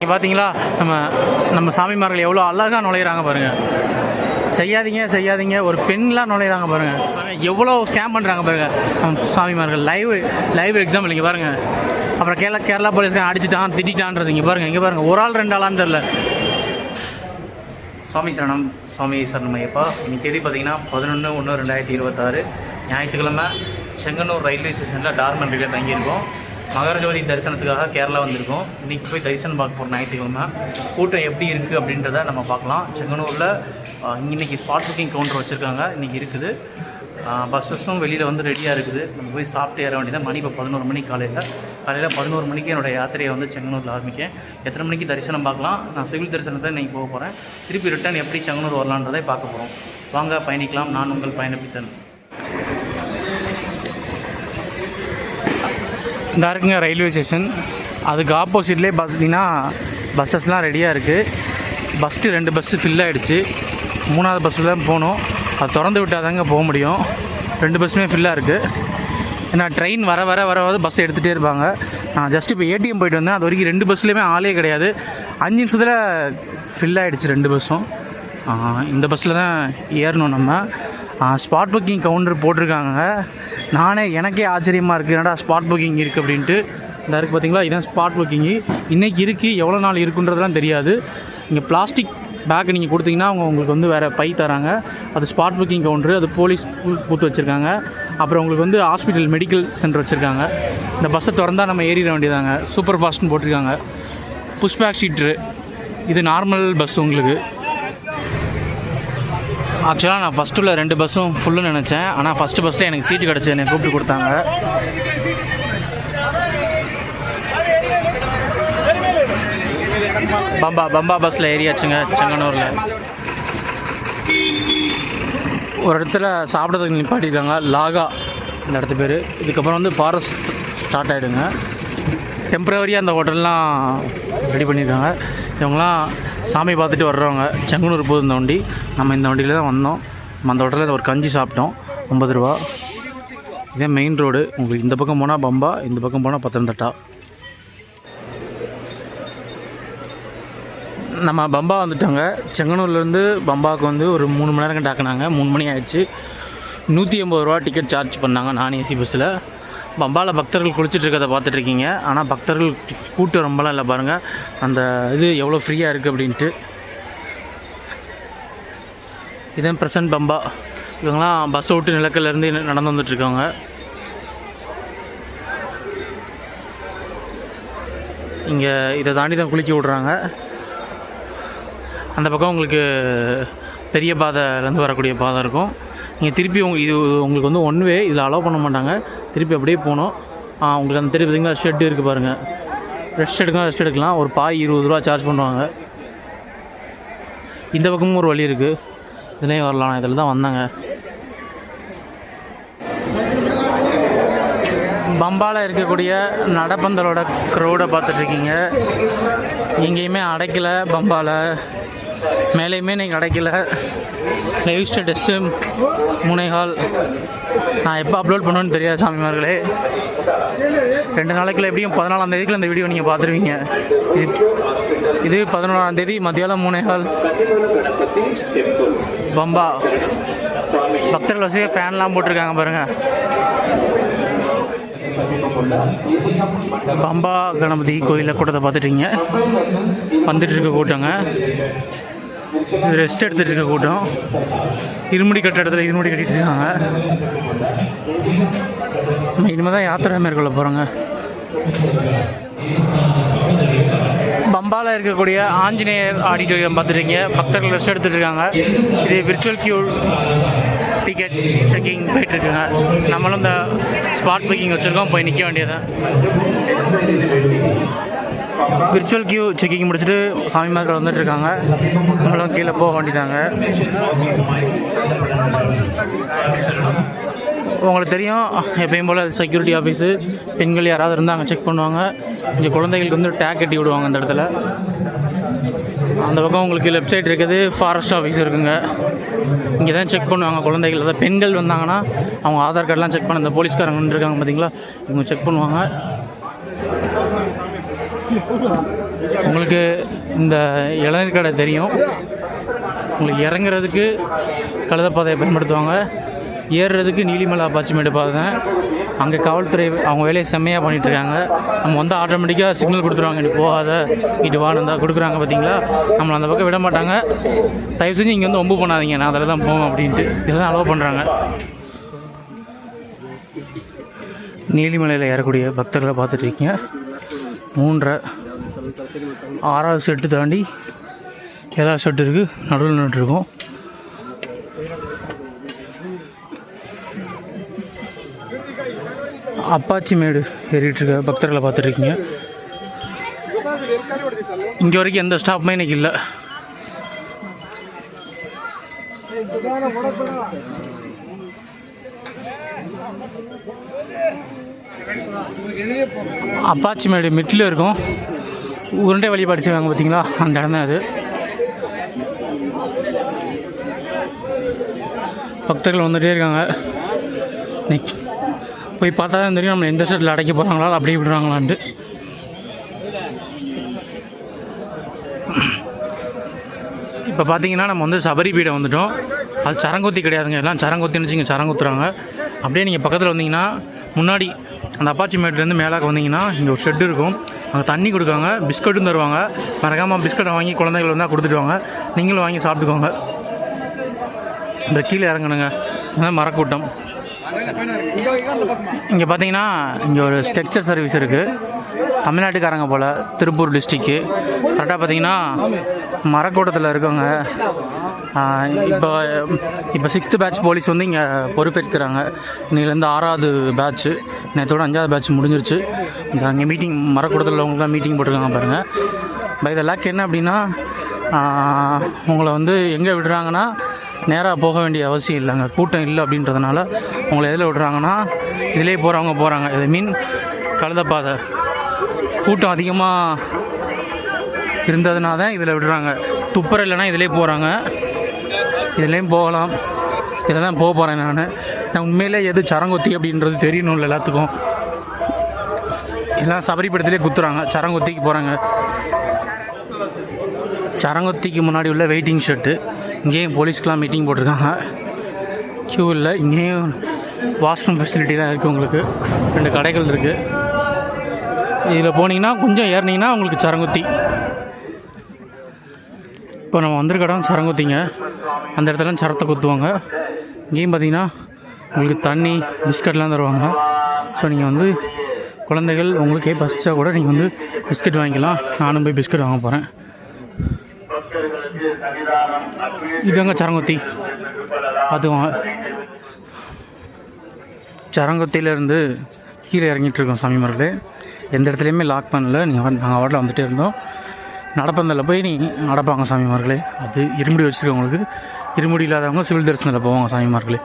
இங்கே பார்த்தீங்களா நம்ம சாமிமார்கள் எவ்வளோ அழகாக நுழையிறாங்க பாருங்கள். செய்யாதீங்க ஒரு பெண்லாம் நுழையிறாங்க பாருங்கள். எவ்வளோ ஸ்கேம் பண்ணுறாங்க பாருங்கள் நம்ம சாமிமார்கள். லைவ் எக்ஸாம்பிள் இங்கே பாருங்கள். அப்புறம் கேரளா போலீஸ்காரன் அடிச்சுட்டான் திட்டான்றது இங்கே பாருங்கள் ஒரு ஆள் 2 ஆளான்னு தெரில. சுவாமி சரணம் ஐயப்பா. இன்னைக்கு தேதி பார்த்தீங்கன்னா 11/1/2026 ஞாயிற்றுக்கிழமை செங்கனூர் ரயில்வே ஸ்டேஷனில் டார்மண்ட்ரியில் தங்கியிருக்கோம். மகரஜோதி தரிசனத்துக்காக கேரளா வந்திருக்கோம். இன்றைக்கி போய் தரிசனம் பார்க்க போகிற ஞாயிற்றுக்கிழமை கூட்டம் எப்படி இருக்குது அப்படின்றத நம்ம பார்க்கலாம். செங்கனூரில் இன்றைக்கி ஸ்பாட் புக்கிங் கவுண்டர் வச்சுருக்காங்க. இன்றைக்கி இருக்குது. பஸ்ஸஸும் வெளியில் வந்து ரெடியாக இருக்குது. நம்ம போய் சாப்பிட்டு ஏற வேண்டியதான். மணி இப்போ 11 மணி காலையில் 11 மணிக்கு என்னோடய யாத்திரையை வந்து செங்கனூரில் ஆரம்பிக்கேன். எத்தனை மணிக்கு தரிசனம் பார்க்கலாம். நான் சிவில் தரிசனத்தை இன்றைக்கி போக போகிறேன். திருப்பி ரிட்டர்ன் எப்படி செங்கனூர் வரலான்றதை பார்க்க போகிறோம். வாங்க பயணிக்கலாம். நான் உங்கள் பயணப்பித்தன். இந்த இருக்குங்க ரயில்வே ஸ்டேஷன். அதுக்கு ஆப்போசிட்லேயே பார்த்தீங்கன்னா பஸ்ஸஸ்லாம் ரெடியாக இருக்குது. 2 பஸ்ஸு ஃபில் ஆகிடுச்சு. 3ஆவது பஸ்ஸில் தான் போகணும். அது திறந்து விட்டால் தாங்க போக முடியும். 2 பஸ்ஸுமே ஃபில்லாக இருக்குது. ஏன்னா ட்ரெயின் வர பஸ்ஸை எடுத்துகிட்டே இருப்பாங்க. நான் ஜஸ்ட் இப்போ ஏடிஎம் போயிட்டு வந்தேன். அது வரைக்கும் 2 பஸ்லேயுமே ஆளே கிடையாது. 5 நிமிஷத்தில் ஃபில் ஆகிடுச்சு 2 பஸ்ஸும். இந்த பஸ்ஸில் தான் ஏறணும். நம்ம ஸ்பாட் புக்கிங் கவுண்டர் போட்டிருக்காங்க. எனக்கே ஆச்சரியமாக இருக்குது, என்னடா ஸ்பாட் புக்கிங் இருக்குது அப்படின்ட்டு. இந்த இருக்குது பார்த்தீங்களா, இதுதான் ஸ்பாட் புக்கிங்கு. இன்றைக்கி இருக்குது, எவ்வளோ நாள் இருக்குன்றதுலாம் தெரியாது. இங்கே பிளாஸ்டிக் பேக் நீங்கள் கொடுத்தீங்கன்னா உங்களுக்கு வந்து வேறு பை தராங்க. அது ஸ்பாட் புக்கிங் கவுண்டரு. அது போலீஸ் பூத்து வச்சுருக்காங்க. அப்புறம் உங்களுக்கு வந்து ஹாஸ்பிட்டல் மெடிக்கல் சென்டர் வச்சுருக்காங்க. இந்த பஸ்ஸை திறந்தால் நம்ம ஏறிட வேண்டியதாங்க. சூப்பர் ஃபாஸ்ட்னு போட்டிருக்காங்க. புஷ்பேக் ஷீட்ரு. இது நார்மல் பஸ் உங்களுக்கு. ஆக்சுவலாக நான் ஃபஸ்ட்டில் 2 பஸ்ஸும் ஃபுல்லுன்னு நினச்சேன். ஆனால் ஃபஸ்ட்டு பஸ்ஸில் எனக்கு சீட்டு கிடச்சி என்னை கூப்பிட்டு கொடுத்தாங்க. பம்பா பஸ்ஸில் ஏறியாச்சுங்க செங்கனூரில். ஒரு இடத்துல சாப்பிட்றதுக்கு நிப்பாட்டியிருக்காங்க. லாகா இந்த இடத்து பேர். இதுக்கப்புறம் வந்து ஃபாரஸ்ட் ஸ்டார்ட் ஆகிடுங்க. டெம்ப்ரவரியாக அந்த ஹோட்டல்லாம் ரெடி பண்ணியிருக்காங்க. இவங்களாம் சாமி பார்த்துட்டு வர்றவங்க. செங்கனூர் போகுது இந்த வண்டி. நம்ம இந்த வண்டியில் தான் வந்தோம். நம்ம அந்த ஹோட்டலில் ஒரு கஞ்சி சாப்பிட்டோம். 50 ரூபா. இதே மெயின் ரோடு. உங்களுக்கு இந்த பக்கம் போனால் பம்பா, இந்த பக்கம் போனால் பத்தனந்திட்டா. நம்ம பம்பா வந்துட்டோங்க. செங்கனூர்லேருந்து பம்பாவுக்கு வந்து ஒரு 3 மணி நேரம் டாக்குனாங்க. 3 மணி ஆகிடுச்சு. 180 ரூபா டிக்கெட் சார்ஜ் பண்ணாங்க நான் ஏசி பஸ்ஸில். பம்பாவில் பக்தர்கள் குளிச்சுட்ருக்கதை பார்த்துட்ருக்கீங்க. ஆனால் பக்தர்கள் கூட்டம் ரொம்பலாம் இல்லை பாருங்கள். அந்த இது எவ்வளோ ஃப்ரீயாக இருக்குது அப்படின்ட்டு. இதன் ப்ரெசன்ட் பம்பா. இவங்களாம் பஸ்ஸை விட்டு நிலக்கல்லேருந்து நடந்து வந்துட்டுருக்காங்க. இங்கே இதை தாண்டி தான் குளிக்க விட்றாங்க. அந்த பக்கம் உங்களுக்கு பெரிய பாதைலேருந்து வரக்கூடிய பாதை இருக்கும். நீங்கள் திருப்பி இது உங்களுக்கு வந்து 1 வே. இதில் அலோவ் பண்ண மாட்டாங்க. திருப்பி அப்படியே போகணும். உங்களுக்கு அந்த தெரியும் பார்த்தீங்கன்னா ஷெட் இருக்குது பாருங்கள். ரெஸ்ட் எடுக்கலாம். ஒரு பாய் 20 ரூபா சார்ஜ் பண்ணுவாங்க. இந்த பக்கமும் ஒரு வழி இருக்குது. இதுலேயும் வரலாம். இதில் தான் வந்தாங்க. பம்பாவில் இருக்கக்கூடிய நடப்பந்தலோட க்ரௌடை பார்த்துட்ருக்கீங்க. எங்கேயுமே அடைக்கலை. பம்பாவில் மேலேயுமே நீங்கள் அடைக்கலை. Live status 3.25. நான் எப்போ அப்லோட் பண்ணுவேன்னு தெரியாது சாமிமார்களே. 2 நாளைக்குள்ள எப்படியும் 14ஆம் தேதிக்குள்ள இந்த வீடியோ நீங்கள் பார்த்துருவீங்க. இது 11ஆம் தேதி மத்தியானம் 3.25 பம்பா. பக்தர்கள் வசதியாக ஃபேன்லாம் போட்டிருக்காங்க பாருங்கள். பம்பா கணபதி கோயிலில் கூட்டத்தை பார்த்துட்டீங்க. வந்துட்டு இருக்க கூட்டங்க. ரெஸ்ட் எடுத்துகிட்டு இருக்க கூட்டம். இருமுடி கட்ட இடத்துல இருமுடி கட்டிகிட்டு இருக்காங்க. இனிமேல் தான் யாத்திரை மேற்கொள்ள போகிறோங்க. பம்பாவில் இருக்கக்கூடிய ஆஞ்சநேயர் ஆடிட்டோரியம் பார்த்துருக்கீங்க. பக்தர்கள் ரெஸ்ட் எடுத்துகிட்டு இருக்காங்க. இது விர்ச்சுவல் கியூ டிக்கெட் செக்கிங் போயிட்டுருக்குங்க. நம்மளும் இந்த ஸ்பாட் புக்கிங் வச்சுருக்கோம். போய் நிற்க வேண்டியதான். விர்ச்சுவல் கியூ செக்கிங் முடிச்சுட்டு சாமிமார்கள் வந்துட்டுருக்காங்க. நம்மளும் கீழே போக வேண்டியதாங்க. உங்களுக்கு தெரியும் எப்பயும் போல் செக்யூரிட்டி ஆஃபீஸு. பெண்கள் யாராவது இருந்தால் அங்கே செக் பண்ணுவாங்க. இங்கே குழந்தைகளுக்கு வந்து டேக் கட்டி விடுவாங்க அந்த இடத்துல. அந்த பக்கம் உங்களுக்கு லெஃப்ட் சைடு இருக்குது ஃபாரஸ்ட் ஆஃபீஸ் இருக்குங்க. இங்கே தான் செக் பண்ணுவாங்க குழந்தைகள். அதாவது பெண்கள் வந்தாங்கன்னா அவங்க ஆதார் கார்டெலாம் செக் பண்ண இந்த போலீஸ்காரங்க இருக்காங்க பார்த்தீங்களா, இவங்க செக் பண்ணுவாங்க. உங்களுக்கு இந்த இளநீர் கடை தெரியும். உங்களுக்கு இறங்குறதுக்கு கழுதப்பாதையை பயன்படுத்துவாங்க, ஏறுறதுக்கு நீலிமலை அப்பாச்சிமேடு பாதை. அங்கே காவல்துறை அவங்க வேலையை செம்மையாக பண்ணிகிட்ருக்காங்க. நம்ம வந்து ஆட்டோமேட்டிக்காக சிக்னல் கொடுத்துருவாங்க, இங்கே போகாத இட்டு வான்னு தான் கொடுக்குறாங்க பார்த்தீங்களா. நம்மளை அந்த பக்கம் விட மாட்டாங்க. தயவு செஞ்சு இங்கே வந்து ஒம்பு பண்ணாதீங்க, நான் அதில் தான் போவேன் அப்படின்ட்டு இதில் தான் அலோவ் பண்ணுறாங்க. நீலிமலையில் ஏறக்கூடிய பக்தர்களை பார்த்துட்ருக்கீங்க. 3:30 6வது செட்டு தாண்டி 7வது செட்டு இருக்குது, நடுவில் நின்றுருக்கோம். அப்பாச்சிமேடு ஏறிட்டுருக்க பக்தர்களை பார்த்துட்ருக்கீங்க. இங்கே வரைக்கும் எந்த ஸ்டாப்புமே இன்றைக்கி இல்லை. அப்பாச்சிமேடு மிட்டில் இருக்கும், உருண்டை வழி படிச்சுருக்காங்க பார்த்தீங்களா, அந்த இடம் தான் அது. பக்தர்கள் வந்துகிட்டே இருக்காங்க. இன்னைக்கு போய் பார்த்தா தான் தெரியும் நம்ம எந்த செட்டில் அடைக்க போகிறாங்களா அப்படியே விடுறாங்களான்ட்டு. இப்போ பார்த்தீங்கன்னா நம்ம வந்து சபரிபீடை வந்துவிட்டோம். அது சரங்கொத்தி கிடையாதுங்க, எல்லாம் சரங்கொத்தின்னு வச்சுங்க, சரங்கொத்துறாங்க. அப்படியே நீங்கள் பக்கத்தில் வந்தீங்கன்னா முன்னாடி அந்த அப்பாச்சிமேட்லேருந்து மேலாக்க வந்தீங்கன்னா இங்கே ஒரு ஷெட்டு இருக்கும். அங்கே தண்ணி கொடுக்காங்க, பிஸ்கட்டும் தருவாங்க. மறக்காமல் பிஸ்கட்டை வாங்கி குழந்தைகள் வந்தால் கொடுத்துடுவாங்க, நீங்களும் வாங்கி சாப்பிட்டுக்கோங்க. இந்த கீழே இறங்கணுங்க, அதான் மரக்கூட்டம். இங்கே பார்த்தீங்கன்னா இங்கே ஒரு ஸ்ட்ரக்சர் சர்வீஸ் இருக்குது, தமிழ்நாட்டுக்காரங்க போல், திருப்பூர் டிஸ்ட்ரிக்கு. கரெக்டாக பார்த்தீங்கன்னா மரக்கூட்டத்தில் இருக்கவங்க. இப்போ 6th பேட்ச் போலீஸ் வந்து இங்கே பொறுப்பேற்கிறாங்க. இன்னிலேருந்து 6வது பேட்ச்சு, நேற்றோட 5வது பேட்ச் முடிஞ்சிருச்சு. இந்த அங்கே மீட்டிங் மரக்கூட்டத்தில் உள்ளவங்களுக்குலாம் மீட்டிங் போட்டிருக்காங்க பாருங்கள். பை த லேக் என்ன அப்படின்னா உங்களை வந்து எங்கே விடுறாங்கன்னா நேராக போக வேண்டிய அவசியம் இல்லைங்க, கூட்டம் இல்லை அப்படின்றதுனால உங்களை எதில் விடுறாங்கன்னா இதிலே போகிறவங்க போகிறாங்க. இது மீன் கழுதப்பாதை கூட்டம் அதிகமாக இருந்ததுனால தான் இதில் விடுறாங்க. துப்புரை இல்லைன்னா இதிலே போகிறாங்க, இதுலேயும் போகலாம். இதில் தான் போக போகிறேன் நான் உண்மையிலே எது சரங்கொத்தி அப்படின்றது தெரியணும்ல எல்லாத்துக்கும். எல்லாம் சபரிபடத்திலே குத்துறாங்க, சரங்கொத்திக்கு போகிறாங்க. சரங்கொத்திக்கு முன்னாடி உள்ள வெயிட்டிங் ஷெட்டு, இங்கேயும் போலீஸ்க்கெலாம் மீட்டிங் போட்டிருக்காங்க. க்யூ இல்லை, இங்கேயும் வாஷ்ரூம் ஃபெசிலிட்டி தான் இருக்குது. உங்களுக்கு 2 கடைகள் இருக்குது. இதில் போனீங்கன்னா கொஞ்சம் ஏறினீங்கன்னா உங்களுக்கு சரங்கொத்தி. இப்போ நம்ம வந்திருக்க இடம் சரங்கொத்திங்க, அந்த இடத்துல சரத்தை குத்துவாங்க. இங்கேயும் பார்த்தீங்கன்னா உங்களுக்கு தண்ணி பிஸ்கட்லாம் தருவாங்க. ஸோ நீங்கள் வந்து குழந்தைகள் உங்களுக்கே பசிச்சா கூட நீங்கள் வந்து பிஸ்கட் வாங்கிக்கலாம். நானும் போய் பிஸ்கட் வாங்க போகிறேன். இதுங்க சரங்கொத்தி பார்த்துக்குவாங்க. சரங்கொத்தியிலேருந்து கீழே இறங்கிட்டுருக்கோம் சாமிமார்களே. எந்த இடத்துலையுமே லாக் பண்ணல, நாங்கள் வாட்டில் வந்துகிட்டே இருந்தோம். நடப்பந்தலில் போய் நடப்பாங்க சாமிமார்களே. அது இருமுடி வச்சுருக்கவங்களுக்கு, இருமுடி இல்லாதவங்க சிவில் தரிசனத்தில் போவாங்க சாமிமார்களே.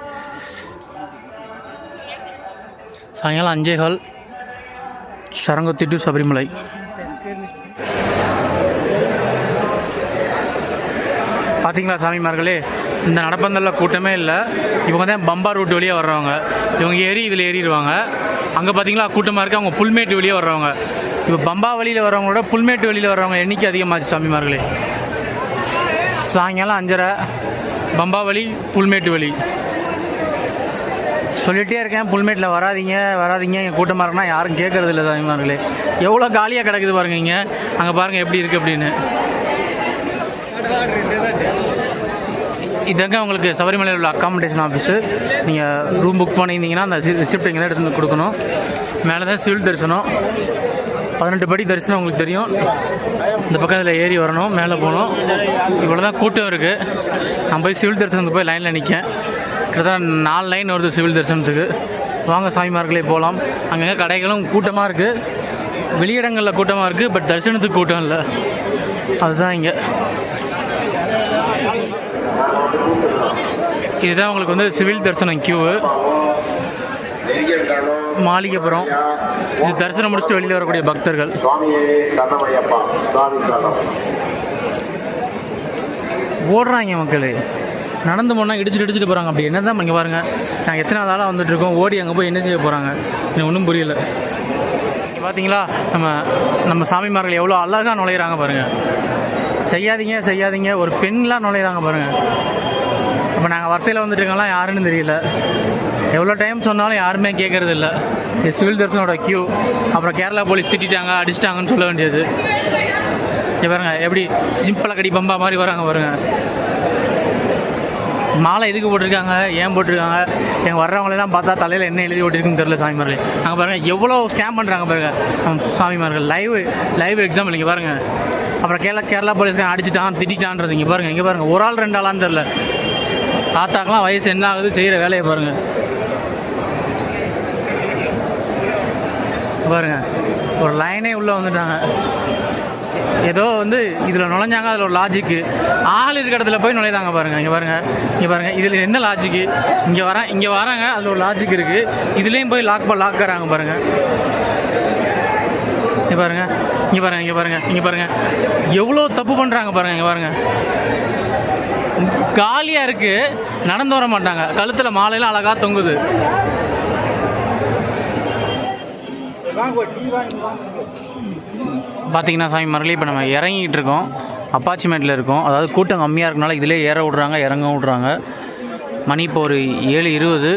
சாயங்காலம் 5:15 சரங்கொத்தி டு சபரிமலை. பார்த்தீங்களா சாமிமார்களே, இந்த நடப்பந்தலில் கூட்டமே இல்லை. இவங்க தான் பம்பா ரூட் வழியாக வர்றவங்க. இவங்க ஏறி இதில் ஏறிடுவாங்க. அங்கே பார்த்தீங்களா கூட்டமாக இருக்குது, அவங்க புல்மேட்டு வழியாக வர்றவங்க. இப்போ பம்பா வழியில் வர்றவங்களோட புல்மேட்டு வழியில் வர்றவங்க எண்ணிக்கை அதிகமாச்சு சாமிமார்களே. சாயங்காலம் 5:30 பம்பா வழி, புல்மேட்டு வழி. சொல்லிகிட்டே இருக்கேன், புல்மேட்டில் வராதிங்க இங்கே கூட்டமாக இருக்குன்னா யாரும் கேட்குறது இல்லை சாமிமார்களே. எவ்வளோ காலியாக கிடக்குது பாருங்க, இங்கே அங்கே பாருங்கள் எப்படி இருக்குது அப்படின்னு. இதாங்க உங்களுக்கு சபரிமலையில் உள்ள அக்காமடேஷன் ஆஃபீஸு. நீங்கள் ரூம் புக் பண்ணியிருந்தீங்கன்னா அந்த ரிசிப்ட் இங்கே தான் எடுத்து வந்து கொடுக்கணும். மேலே தான் சிவில் தரிசனம், 18 படி தரிசனம் உங்களுக்கு தெரியும். இந்த பக்கம் இதில் ஏறி வரணும், மேலே போகணும். இவ்வளோ தான் கூட்டம் இருக்குது. நான் போய் சிவில் தரிசனத்துக்கு போய் லைனில் நிற்கேன். கிட்டத்தட்ட 4 லைன் வருது சிவில் தரிசனத்துக்கு. வாங்க சாமிமார்களே போகலாம். அங்கங்கே கடைகளும் கூட்டமாக இருக்குது, வெளியிடங்களில் கூட்டமாக இருக்குது, பட் தரிசனத்துக்கு கூட்டம் இல்லை. அதுதான் இங்கே. இதுதான் உங்களுக்கு வந்து சிவில் தரிசனம் கியூவு. மாளிகைப்புறம். இது தரிசனம் முடிச்சுட்டு வெளியில் வரக்கூடிய பக்தர்கள். ஓடுறாங்க மக்களே, நடந்து போனால் இடிச்சுட்டு போகிறாங்க. அப்படி என்ன தான் இங்கே பாருங்கள், நாங்கள் எத்தனை நாளாக வந்துட்டுருக்கோம், ஓடி அங்கே போய் என்ன செய்ய போகிறாங்க எனக்கு ஒன்றும் புரியல. பார்த்தீங்களா நம்ம சாமிமார்கள் எவ்வளோ அழகாக நுழையிறாங்க பாருங்கள். செய்யாதீங்க ஒரு பெண்லாம் நுழையிறாங்க பாருங்கள். இப்போ நாங்கள் வரிசையில் வந்துட்டு இருக்கோம்லாம் யாருன்னு தெரியல. எவ்வளோ டைம் சொன்னாலும் யாருமே கேட்குறது இல்லை. இது சிவில் தரிசனோட க்யூ. அப்புறம் கேரளா போலீஸ் திட்டாங்க அடிச்சிட்டாங்கன்னு சொல்ல வேண்டியது. பாருங்க எப்படி ஜிம்பளை கடி பம்பா மாதிரி வராங்க பாருங்கள். மாலை எதுக்கு போட்டிருக்காங்க, ஏன் போட்டிருக்காங்க, எங்கள் வர்றவங்களெல்லாம் பார்த்தா தலையில் என்ன எழுதி ஓட்டிருக்குன்னு தெரியல சாமிமார்கள். அங்கே பாருங்கள் எவ்வளோ ஸ்கேம் பண்ணுறாங்க பாருங்கள் சாமிமார்கள். லைவ் எக்ஸாம்பிள் இங்கே பாருங்கள். அப்புறம் கேரளா போலீஸ்காரன் அடிச்சுட்டான் திட்டான்றது இங்கே பாருங்கள். ஒரு ஆள் 2 ஆளான்னு தெரில. தாத்தாக்கெலாம் வயசு என்ன ஆகுது, செய்கிற வேலையை பாருங்கள். பாருங்கள் ஒரு லைனே உள்ளே வந்துட்டாங்க. ஏதோ வந்து இதில் நுழைஞ்சாங்க, அதில் ஒரு லாஜிக்கு. ஆள் இருக்கிற இடத்துல போய் நுழைதாங்க பாருங்கள். இங்கே பாருங்கள் இதில் என்ன லாஜிக்கு. இங்கே வராங்க, அதில் ஒரு லாஜிக் இருக்குது. இதுலேயும் போய் லாக்கிறாங்க பாருங்கள். இங்கே பாருங்கள் எவ்வளோ தப்பு பண்ணுறாங்க பாருங்கள். இங்கே பாருங்கள் காலியாக இருக்குது, நடந்து வர மாட்டாங்க. கழுத்தில் மாலையெல்லாம் அழகாக தொங்குது. பார்த்தீங்கன்னா சாமிமார்களே இப்போ நம்ம இறங்கிட்டு இருக்கோம். அப்பாச்சி மேட்டில் இருக்கோம். அதாவது கூட்டம் கம்மியாக இருக்கனால இதிலே ஏற விட்றாங்க, இறங்க விட்றாங்க. மணி இப்போ ஒரு 7:20.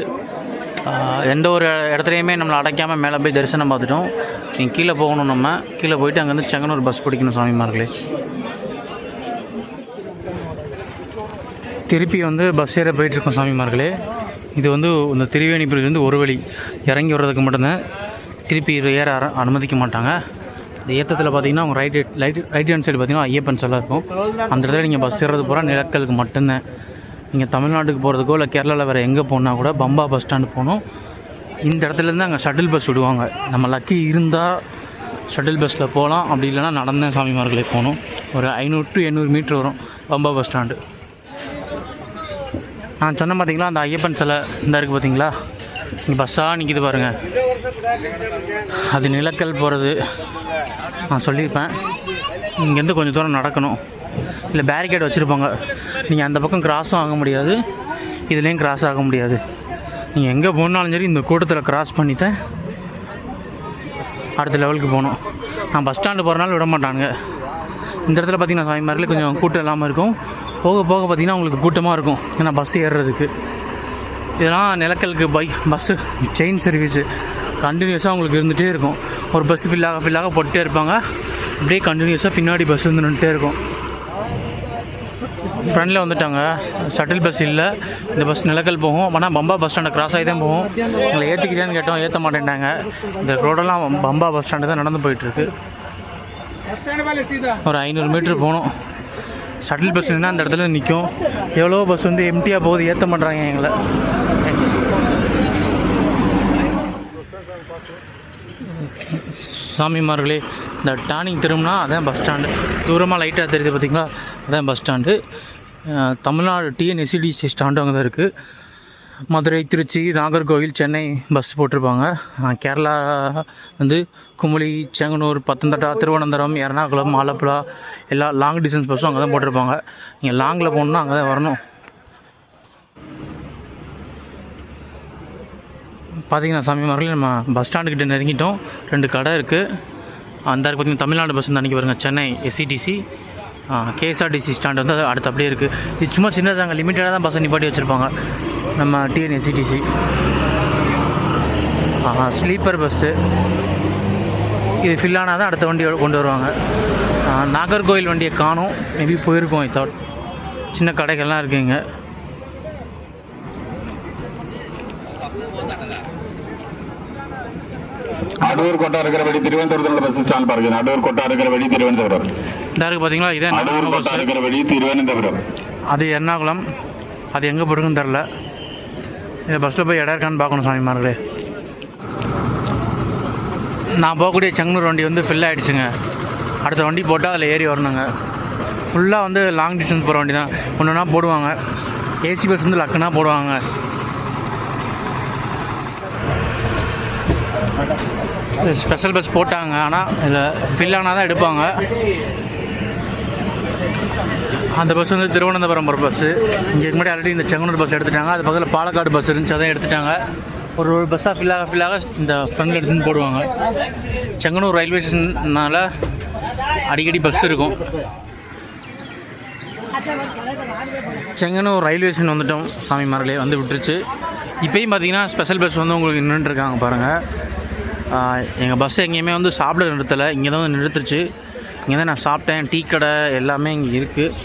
எந்த ஒரு இடத்துலையுமே நம்மளை அடைக்காமல் மேலே போய் தரிசனம் பார்த்துட்டோம். நீங்கள் கீழே போகணும். நம்ம கீழே போயிட்டு அங்கேருந்து செங்கனூர் பஸ் பிடிக்கணும் சாமிமார்களே. திருப்பி வந்து பஸ் ஏற போயிட்டுருக்கோம் சாமிமார்களே. இது வந்து இந்த திரிவேணிபுரியிலேருந்து ஒரு வழி இறங்கி வர்றதுக்கு மட்டும்தான். திருப்பி இது ஏற அனுமதிக்க மாட்டாங்க. இந்த ஏற்றத்தில் பார்த்தீங்கன்னா அவங்க ரைட் ஹேண்ட் சைடு பார்த்தீங்கன்னா ஐயப்பன் சிலை இருக்கும். அந்த இடத்துல நீங்கள் பஸ் ஏறது போகிற நிலக்கலுக்கு மட்டும்தான். நீங்கள் தமிழ்நாட்டுக்கு போகிறதுக்கோ இல்லை கேரளாவில் வேறு எங்கே போனால் கூட பம்பா பஸ் ஸ்டாண்டு போகணும். இந்த இடத்துலேருந்து அங்கே ஷட்டில் பஸ் விடுவாங்க. நம்ம லக்கி இருந்தால் ஷட்டில் பஸ்ஸில் போகலாம். அப்படி இல்லைனா நடந்தேன் சாமிமார்களே போகணும். ஒரு 500 to 800 மீட்ரு வரும் பம்பா பஸ் ஸ்டாண்டு. நான் சொன்ன பார்த்தீங்களா அந்த ஐயப்பன் சிலை இந்த இருக்குது பார்த்தீங்களா, இங்கே பஸ்ஸாக நிற்கிது பாருங்கள். அது நிலக்கல் போகிறது நான் சொல்லியிருப்பேன். இங்கேருந்து கொஞ்சம் தூரம் நடக்கணும். இல்லை பேரிகேட் வச்சுருப்பாங்க. நீங்கள் அந்த பக்கம் கிராஸும் ஆக முடியாது, இதுலேயும் கிராஸ் ஆக முடியாது. நீங்கள் எங்கே போனாலும் சரி இந்த கூட்டத்தில் கிராஸ் பண்ணித்தான் அடுத்த லெவலுக்கு போகணும். நான் பஸ் ஸ்டாண்டு போகிறனால விட மாட்டானுங்க. இந்த இடத்துல பார்த்திங்கன்னா சாமிமார்களே கொஞ்சம் கூட்டம் இல்லாமல் இருக்கும். போக பார்த்திங்கன்னா உங்களுக்கு கூட்டமாக இருக்கும். ஏன்னா பஸ்ஸு ஏறுறதுக்கு. இதெல்லாம் நிலக்கலுக்கு பஸ்ஸு செயின் சர்வீஸு கண்டினியூஸாக உங்களுக்கு இருந்துகிட்டே இருக்கும். ஒரு பஸ்ஸு ஃபில்லாக போட்டுகிட்டே இருப்பாங்க. அப்படியே கண்டினியூஸாக பின்னாடி பஸ் வந்து நின்றுட்டே இருக்கும். ஃப்ரெண்டில் வந்துட்டாங்க. ஷட்டில் பஸ் இல்லை, இந்த பஸ் நிலக்கல் போகும். ஆனால் பம்பா பஸ் ஸ்டாண்டை கிராஸ் ஆகி தான் போகும். எங்களை ஏற்றிக்கிறியான்னு கேட்டோம், ஏற்ற மாட்டேன்ட்டாங்க. இந்த ரோடெல்லாம் பம்பா பஸ் ஸ்டாண்டு தான் நடந்து போயிட்டுருக்கு. ஒரு 500 மீட்ரு போகணும். ஷட்டில் பஸ் இருந்தால் அந்த இடத்துல நிற்கும். எவ்வளோ பஸ் வந்து எம்டியாக போகுது, ஏற்ற மாட்டாங்க எங்களை. சாமிமார்களே இந்த டர்னிங் திரும்பினா அதான் பஸ் ஸ்டாண்டு. தூரமாக லைட்டாக தெரியுது பார்த்திங்களா, அதான் bus stand. Tamil Nadu TNSETC stand அங்கே தான் இருக்குது. மதுரை, திருச்சி, நாகர்கோவில், சென்னை பஸ் போட்டிருப்பாங்க. கேரளா வந்து குமுளி, செங்கனூர், பத்தனந்திட்டா, திருவனந்தபுரம், எர்ணாகுளம், ஆலப்புழா எல்லா லாங் டிஸ்டன்ஸ் பஸ்ஸும் அங்கே தான் போட்டிருப்பாங்க. நீங்கள் லாங்கில் போகணுன்னா அங்கே தான் வரணும். பார்த்திங்கன்னா சாமிமார்களே நம்ம பஸ் ஸ்டாண்டுக்கிட்ட நெருங்கிட்டோம். 2 கடை இருக்குது. அந்த பார்த்திங்கன்னா தமிழ்நாடு பஸ் வந்து அன்றைக்கி பாருங்கள். சென்னை SETC, KSRTC ஸ்டாண்டு வந்து அடுத்து அப்படியே இருக்குது. இது சும்மா சின்னதாங்க, லிமிட்டடாக தான் பஸ்ஸை நிப்பாட்டி வச்சுருப்பாங்க நம்ம TNSETC. ஸ்லீப்பர் பஸ்ஸு இது ஃபில்லானால் தான் அடுத்த வண்டி கொண்டு வருவாங்க. நாகர்கோவில் வண்டியை காணும், மேபி போயிருக்கோம். ஐ தாட் சின்ன கடைகள்லாம் இருக்குங்க. அடூர் கோட்டா இருக்கிற வழி திருவனந்தபுரத்தில் பஸ் ஸ்டாண்ட் பாருங்க. அடூர் கோட்டா இருக்கிற வழி திருவனந்தபுரம். இந்த இருக்குது பார்த்தீங்களா, இதே அடூர் கோட்டா இருக்கிற வழி திருவனந்தபுரம். அது எர்ணாகுளம். அது எங்கே போட்டுருக்குன்னு தெரில. இந்த பஸ்ஸில் போய் இடம் இருக்கான்னு பார்க்கணும் சாமிமார்களே. நான் போகக்கூடிய செங்கனூர் வண்டி வந்து ஃபில் ஆகிடுச்சுங்க. அடுத்த வண்டி போட்டால் அதில் ஏறி வரணுங்க. ஃபுல்லாக வந்து லாங் டிஸ்டன்ஸ் போகிற வண்டி தான். ஒன்றுனா போடுவாங்க. ஏசி பஸ் வந்து லக்குனா போடுவாங்க. ஸ்பெஷல் பஸ் போட்டாங்க, ஆனால் இதில் ஃபில் ஆனால் தான் எடுப்பாங்க. அந்த பஸ் வந்து திருவனந்தபுரம் போகிற பஸ்ஸு. இங்கே முன்னாடி ஆல்ரெடி இந்த செங்கனூர் பஸ் எடுத்துட்டாங்க. அது பக்கத்தில் பாலக்காடு பஸ் இருந்துச்சு, அதான் எடுத்துட்டாங்க. ஒரு பஸ்ஸாக ஃபில்லாக இந்த ஃப்ரண்டில் எடுத்துன்னு போடுவாங்க. செங்கனூர் ரயில்வே ஸ்டேஷன்னால் அடிக்கடி பஸ் இருக்கும். செங்கனூர் ரயில்வே ஸ்டேஷன் வந்துட்டோம். சாமி மரலே வந்து விட்டுருச்சு. இப்போயும் பார்த்தீங்கன்னா ஸ்பெஷல் பஸ் வந்து உங்களுக்கு நின்றுட்டுருக்காங்க பாருங்கள். எங்கள் பஸ் எங்கேயுமே வந்து சாப்பிட நிறுத்தலை, இங்கே தான் வந்து நிறுத்துருச்சு. இங்கே தான் நான் சாப்பிட்டேன். டீ கடை எல்லாமே இங்கே இருக்குது.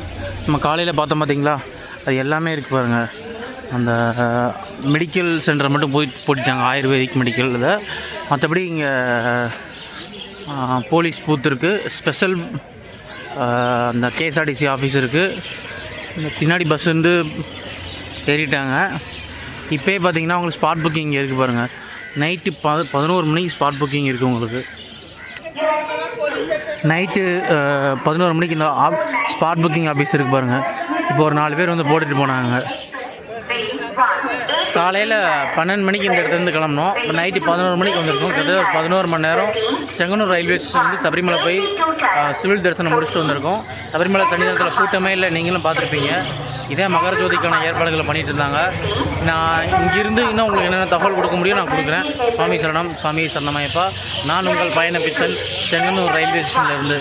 நம்ம காலையில் பார்த்தோம் பார்த்தீங்களா, அது எல்லாமே இருக்குது பாருங்கள். அந்த மெடிக்கல் சென்டரை மட்டும் போட்டுட்டாங்க, ஆயுர்வேதிக் மெடிக்கல். இதை மற்றபடி இங்கே போலீஸ் பூத் இருக்குது, ஸ்பெஷல் அந்த கேஎஸ்ஆர்டிசி ஆஃபீஸ் இருக்குது. இந்த பின்னாடி பஸ் வந்து ஏறிட்டாங்க. இப்போயே பார்த்தீங்கன்னா உங்களுக்கு ஸ்பாட் புக்கிங் இங்கே இருக்குது பாருங்கள். நைட்டு 11 மணிக்கு ஸ்பாட் புக்கிங் இருக்குது உங்களுக்கு. நைட்டு 11 மணிக்கு இந்த ஸ்பாட் புக்கிங் ஆஃபீஸ் இருக்குது பாருங்கள். இப்போ ஒரு 4 பேர் வந்து போட்டுட்டு போனாங்க. காலையில் 12 மணிக்கு இந்த இடத்துலேருந்து கிளம்புனோம். இப்போ நைட்டு 11 மணிக்கு வந்திருக்கோம். கிட்டத்தட்ட 11 மணி நேரம் செங்கனூர் ரயில்வே ஸ்டேஷன் வந்து சபரிமலை போய் சிவில் தரிசனம் முடிச்சுட்டு வந்திருக்கோம். சபரிமலை சன்னிதானத்தில் கூட்டமே இல்லை, நீங்களும் பார்த்துருப்பீங்க. இதே மகர ஜோதிக்கான ஏற்பாடுகளை பண்ணிகிட்டு இருந்தாங்க. நான் இங்கிருந்து இன்னும் உங்களுக்கு என்னென்ன தகவல் கொடுக்க முடியும் நான் கொடுக்குறேன். சுவாமி சரணம், சுவாமி சரணமையப்பா. நான் உங்கள் பயண பித்தன், செங்கனூர் ரயில்வே ஸ்டேஷன்லேருந்து.